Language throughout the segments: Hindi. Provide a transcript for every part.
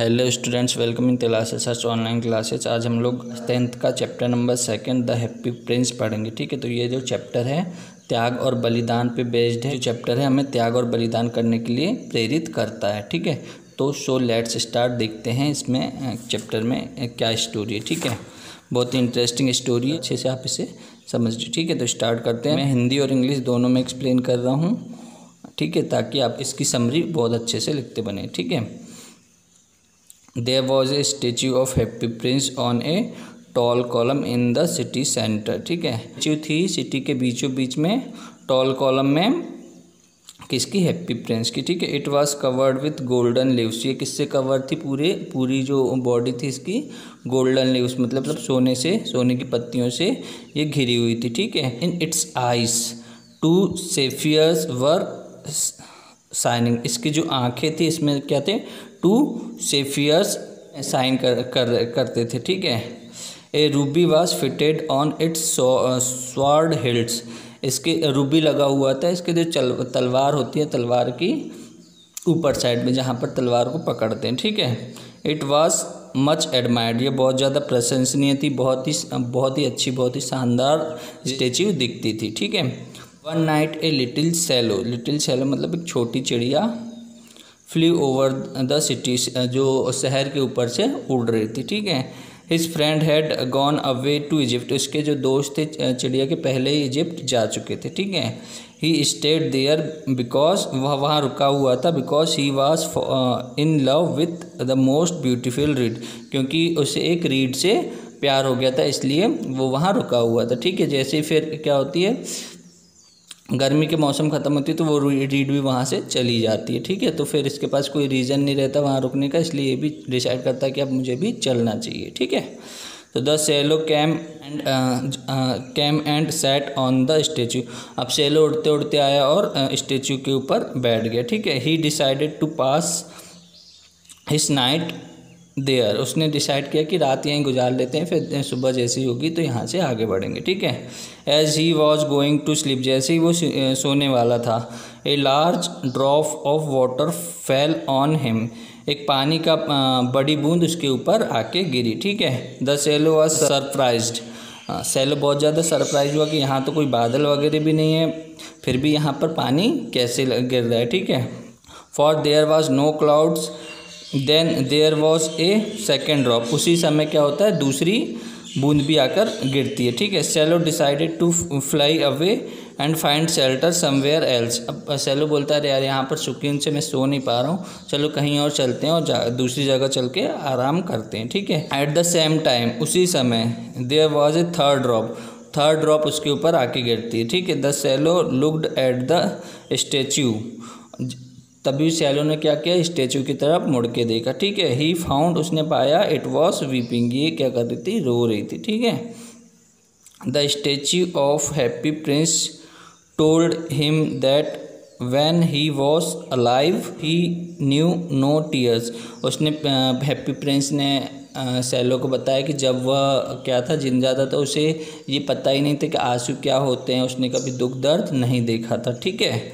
हेलो स्टूडेंट्स, वेलकम इन तेलास सर्च ऑनलाइन क्लासेज। आज हम लोग 10th का chapter number 2 the happy prince पढ़ेंगे। ठीक है, तो ये जो चैप्टर है त्याग और बलिदान पे बेस्ड है। जो चैप्टर है हमें त्याग और बलिदान करने के लिए प्रेरित करता है। ठीक है, तो सो लेट्स स्टार्ट। देखते हैं इसमें चैप्टर में क्या स्टोरी है। ठीक है, बहुत ही इंटरेस्टिंग स्टोरी है, अच्छे से आप इसे समझ लीजिए। ठीक है, तो स्टार्ट करते हैं। मैं हिंदी और इंग्लिश दोनों में एक्सप्लेन कर रहा हूँ। ठीक है, ताकि आप इसकी समरी बहुत अच्छे से लिखते बने। ठीक है, There was a statue of Happy Prince on a tall column in the city center। ठीक है, स्टैचू थी सिटी के बीचों बीच में, टॉल कॉलम में, किसकी? हैप्पी प्रिंस की। ठीक है, it was covered with golden leaves. ये किससे कवर थी? पूरी जो बॉडी थी इसकी गोल्डन लीव्स मतलब सोने की पत्तियों से ये घिरी हुई थी। ठीक है, in its eyes two sapphires were shining. इसकी जो आंखें थी इसमें क्या थे? टू सेफियर्स साइन करते थे। ठीक है, a ruby was fitted on its sword hilts. इसके रूबी लगा हुआ था, इसके जो तलवार होती है, तलवार की ऊपर साइड में जहाँ पर तलवार को पकड़ते हैं। ठीक है, इट वाज मच एडमायर्ड। ये बहुत ज़्यादा प्रशंसनीय थी, बहुत ही अच्छी, बहुत ही शानदार स्टेच्यू दिखती थी। ठीक है, one night a little swallow मतलब एक छोटी चिड़िया फ्ली ओवर द सिटी, जो शहर के ऊपर से उड़ रही थी। ठीक है, his friend had gone away to Egypt. उसके जो दोस्त थे चिड़िया के पहले ही इजिप्ट जा चुके थे। ठीक है, ही स्टेड देयर बिकॉज, वह वहाँ रुका हुआ था, because he was in love with the most beautiful read. क्योंकि उसे एक रीड से प्यार हो गया था, इसलिए वो वहाँ रुका हुआ था। ठीक है, जैसे फिर क्या होती है, गर्मी के मौसम ख़त्म होती है तो वो रीड भी वहाँ से चली जाती है। ठीक है, तो फिर इसके पास कोई रीज़न नहीं रहता वहाँ रुकने का, इसलिए ये भी डिसाइड करता है कि अब मुझे भी चलना चाहिए। ठीक है, तो the swallow came and sat on the statue. अब सेलो उड़ते उड़ते आया और स्टेचू के ऊपर बैठ गया। ठीक है, he decided to pass his night there. उसने डिसाइड किया कि रात यहीं गुजार लेते हैं, फिर सुबह जैसी होगी तो यहाँ से आगे बढ़ेंगे। ठीक है, as he was going to sleep, जैसे ही वो सोने वाला था, a large drop of water fell on him. एक पानी का बड़ी बूंद उसके ऊपर आके गिरी। ठीक है, द सेलो वॉज सरप्राइज्ड। सेलो बहुत ज़्यादा सरप्राइज हुआ कि यहाँ तो कोई बादल वगैरह भी नहीं है, फिर भी यहाँ पर पानी कैसे गिर रहा है। ठीक है, for there was no clouds then there was a second drop. उसी समय क्या होता है, दूसरी बूंद भी आकर गिरती है। ठीक है, swallow decided to fly away and find shelter somewhere else. अब सेलो बोलता है यार यहाँ पर सुकून से मैं सो नहीं पा रहा हूँ, चलो कहीं और चलते हैं और दूसरी जगह चल के आराम करते हैं। ठीक है, एट द सेम टाइम, उसी समय, there was a third drop उसके ऊपर आके गिरती है। ठीक है, the swallow looked at the statue. तभी सैलो ने क्या किया, स्टेचू की तरफ मुड़ के देखा। ठीक है, ही फाउंड, उसने पाया, इट वॉज वीपिंग, ये क्या कर रही थी, रो रही थी। ठीक है, the statue of Happy Prince told him that when he was alive he knew no tears. उसने हैप्पी प्रिंस ने सैलो को बताया कि जब वह क्या था, जिंदा था, तो उसे ये पता ही नहीं था कि आंसू क्या होते हैं, उसने कभी दुख दर्द नहीं देखा था। ठीक है,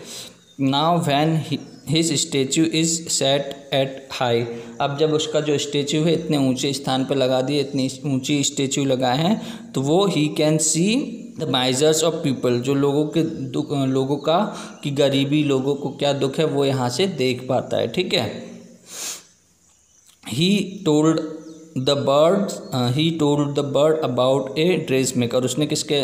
now when his statue is set at high. अब जब उसका जो स्टेचू है इतने ऊंचे स्थान पर लगा दिए, इतनी ऊंची स्टेचू लगाए हैं, तो वो he can see the माइजर्स of people. जो लोगों का कि गरीबी, लोगों को क्या दुख है, वो यहाँ से देख पाता है। ठीक है, he told the bird about a dress maker. उसने किसके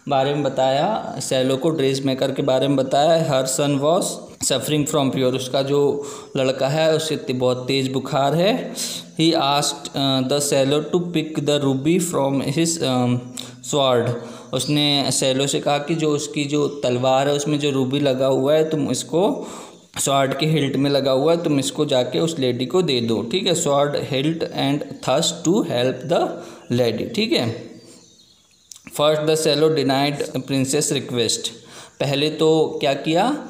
बारे में बताया? सैलो को ड्रेस मेकर के बारे में बताया। Her son was suffering from fever. उसका जो लड़का है उसे बहुत तेज़ बुखार है। He asked the swallow to pick the ruby from his sword. उसने सैलो से कहा कि जो उसकी जो तलवार है उसमें जो रूबी लगा हुआ है, तुम इसको, स्वॉर्ड के हिल्ट में लगा हुआ है, तुम इसको जाके उस लेडी को दे दो। ठीक है, sword hilt and thrust to help the lady. ठीक है, first the swallow denied prince's request. पहले तो क्या किया,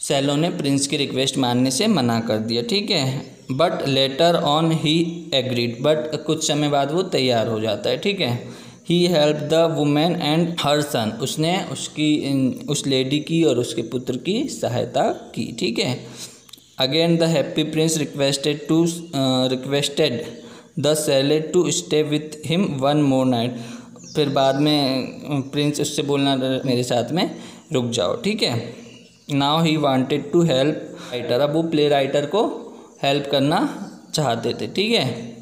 सैलो ने प्रिंस की रिक्वेस्ट मानने से मना कर दिया। ठीक है, but later on he agreed. But कुछ समय बाद वो तैयार हो जाता है। ठीक है, ही हेल्प द वुमेन एंड हर सन। उसने उस लेडी की और उसके पुत्र की सहायता की। ठीक है, again the happy Prince requested the swallow to stay with him one more night. फिर बाद में प्रिंस उससे बोलना मेरे साथ में रुक जाओ, ठीक है। Now he wanted to help writer, अब वो प्ले राइटर को हेल्प करना चाहते थे, ठीक है,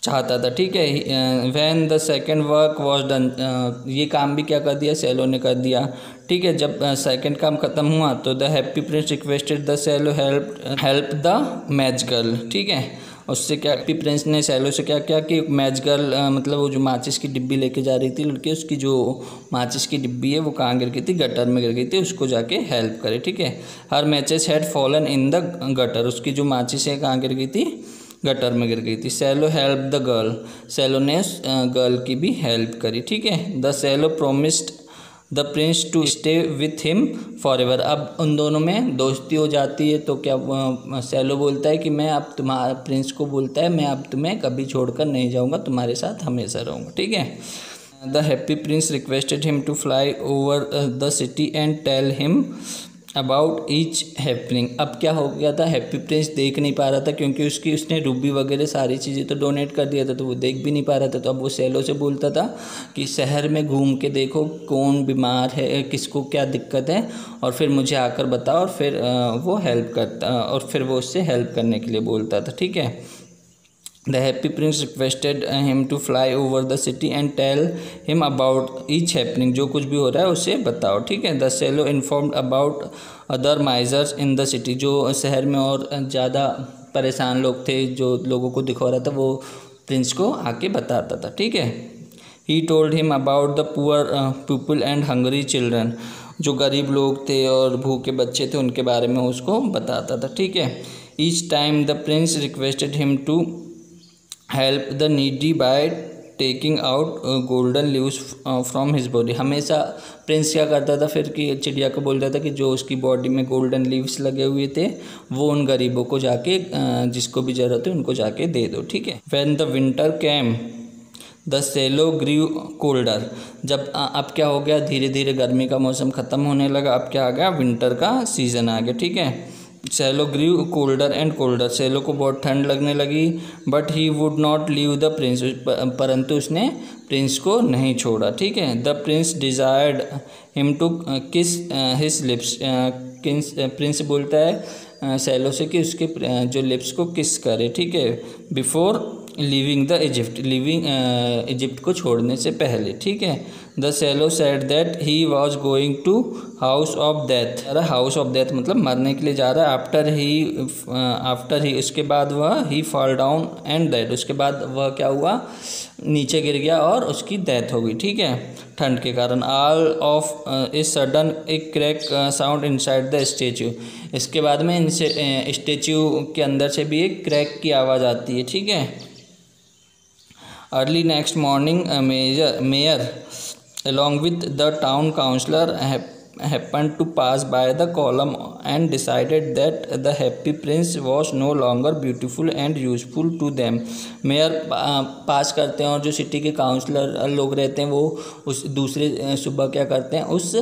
चाहता था, ठीक है। When the second work was done, ये काम भी क्या कर दिया, सेलो ने कर दिया, ठीक है। जब सेकंड काम ख़त्म हुआ तो the happy Prince requested the swallow help the match girl, ठीक है। उससे क्या, हैप्पी प्रिंस ने सेलो से क्या किया कि मैच गर्ल मतलब वो जो माचिस की डिब्बी लेके जा रही थी लड़की, उसकी जो माचिस की डिब्बी है वो कहाँ गिर गई थी, गटर में गिर गई थी, उसको जाके हेल्प करे, ठीक है। Her matches had fallen in the gutter, उसकी जो माचिस है कहाँ गिर गई थी, गटर में गिर गई थी। Swallow help the girl, swallow ने गर्ल की भी हेल्प करी, ठीक है। The swallow promised the prince to stay with him for ever, अब उन दोनों में दोस्ती हो जाती है। तो क्या सेलो बोलता है कि मैं अब तुम्हारा, प्रिंस को बोलता है मैं अब तुम्हें कभी छोड़कर नहीं जाऊंगा, तुम्हारे साथ हमेशा रहूँगा, ठीक है। The happy Prince requested him to fly over the city and tell him about each happening. अब क्या हो गया था, हैप्पी प्रिंस देख नहीं पा रहा था क्योंकि उसने रूबी वगैरह सारी चीज़ें तो डोनेट कर दिया था, तो वो देख भी नहीं पा रहा था। तो अब वो सेलो से बोलता था कि शहर में घूम के देखो कौन बीमार है, किसको क्या दिक्कत है, और फिर मुझे आकर बताओ, और फिर वो हेल्प करता, और फिर वो उससे हेल्प करने के लिए बोलता था, ठीक है। The happy Prince requested him to fly over the city and tell him about each happening, जो कुछ भी हो रहा है उसे बताओ, ठीक है। The swallow informed about other miseries in the city, जो शहर में और ज़्यादा परेशान लोग थे, जो लोगों को दिखा रहा था, वो प्रिंस को आके बताता था, ठीक है। He told him about the poor people and Hungary children, जो गरीब लोग थे और भूखे बच्चे थे उनके बारे में उसको बताता था, ठीक है। Each time the prince requested him to help the needy by taking out golden leaves from his body, हमेशा प्रिंस क्या करता था फिर कि चिड़िया को बोलता था कि जो उसकी बॉडी में गोल्डन लीव्स लगे हुए थे वो उन गरीबों को जाके जिसको भी ज़रूरत है उनको जाके दे दो, ठीक है। When the winter came the swallow grew colder, जब अब क्या हो गया, धीरे धीरे गर्मी का मौसम ख़त्म होने लगा, अब क्या आ गया, विंटर का सीज़न आ गया, ठीक है। Swallow grew colder and colder, swallow को बहुत ठंड लगने लगी, but he would not leave the prince, परंतु उसने प्रिंस को नहीं छोड़ा, ठीक है। The prince desired him to kiss his lips, prince बोलता है सेलो से कि उसके जो लिप्स को किस करे, ठीक है, before leaving the Egypt, Egypt को छोड़ने से पहले, ठीक है। The swallow said that he was going to house of death, house of death मतलब मरने के लिए जा रहा है। आफ्टर ही उसके बाद वह ही फॉल डाउन एंड डेड, उसके बाद वह क्या हुआ, नीचे गिर गया और उसकी डेथ हो गई, ठीक है, ठंड के कारण। All of a sudden A crack sound inside the statue, इसके बाद में इनसे स्टेच्यू के अंदर से भी एक क्रैक की आवाज़ आती है, ठीक है। Early next morning mayor along with the town councillor happened to pass by the column and decided that the happy prince was no longer beautiful and useful to them। Mayor pass करते हैं और जो सिटी के काउंसलर लोग रहते हैं वो उस दूसरे सुबह क्या करते हैं, उस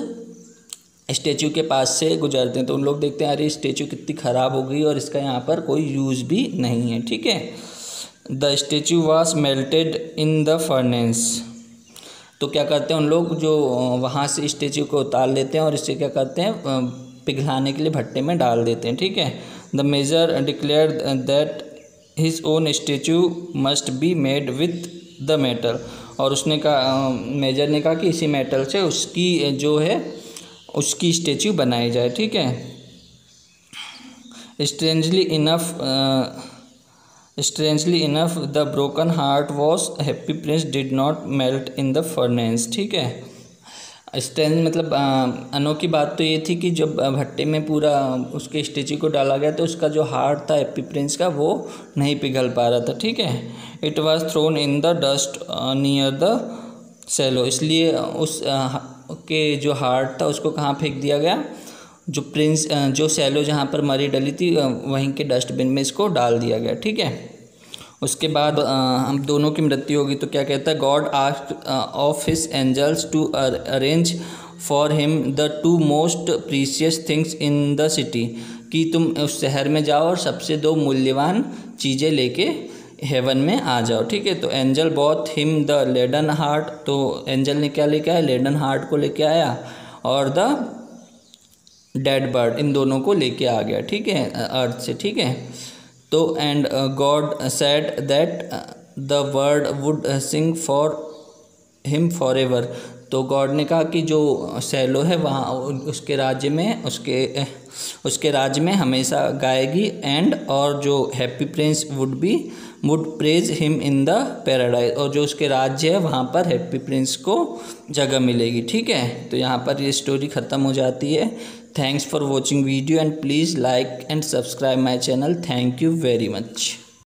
स्टेचू के पास से गुजरते हैं, तो उन लोग देखते हैं अरे स्टेचू कितनी ख़राब हो गई और इसका यहाँ पर कोई यूज़ भी नहीं है, ठीक है। The statue was melted in the furnace, तो क्या करते हैं उन लोग, जो वहाँ से स्टेचू को उतार लेते हैं और इससे क्या करते हैं, पिघलाने के लिए भट्टे में डाल देते हैं, ठीक है। The mayor declared that his own statue must be made with the metal, और उसने कहा, मेजर ने कहा कि इसी मेटल से उसकी जो है उसकी स्टेचू बनाई जाए, ठीक है। Strangely enough the broken heart was happy Prince did not melt in the furnace, ठीक है। स्ट्रेंज मतलब अनोखी बात तो ये थी कि जब भट्टे में पूरा उसके स्टेचू को डाला गया तो उसका जो हार्ट था हैप्पी प्रिंस का वो नहीं पिघल पा रहा था, ठीक है। It was thrown in the dust near the swallow, इसलिए उस के जो हार्ट था उसको कहाँ फेंक दिया गया, जो सेलो जहाँ पर मरी डली थी वहीं के डस्टबिन में इसको डाल दिया गया, ठीक है। उसके बाद हम दोनों की मृत्यु होगी तो क्या कहता है, god asked of his angels to arrange for him the two most precious things in the city, कि तुम उस शहर में जाओ और सबसे 2 मूल्यवान चीज़ें लेके हेवन में आ जाओ, ठीक है। तो angel both him the laden heart, तो एंजल ने क्या लेके आया, लेडन हार्ट को लेके आया और द डेड बर्ड, इन दोनों को लेके आ गया, ठीक है, अर्थ से, ठीक है। तो and God said that the word would sing for him for ever, तो गॉड ने कहा कि जो सैलो है वहाँ उसके राज्य में उसके राज्य में हमेशा गाएगी, एंड और जो happy Prince would praise him in the paradise, और जो उसके राज्य है वहाँ पर हैप्पी प्रिंस को जगह मिलेगी, ठीक है। तो यहाँ पर ये स्टोरी ख़त्म हो जाती है। Thanks for watching video and please like and subscribe my channel. Thank you very much.